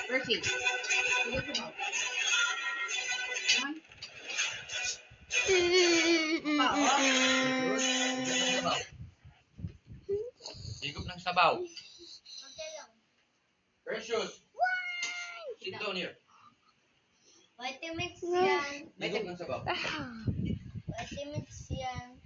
Percy, tuloy ko ba? Naman? Higop ng sabaw. Precious. Sit down here. Vitamins yan. Higop ng sabaw. Vitamins yan.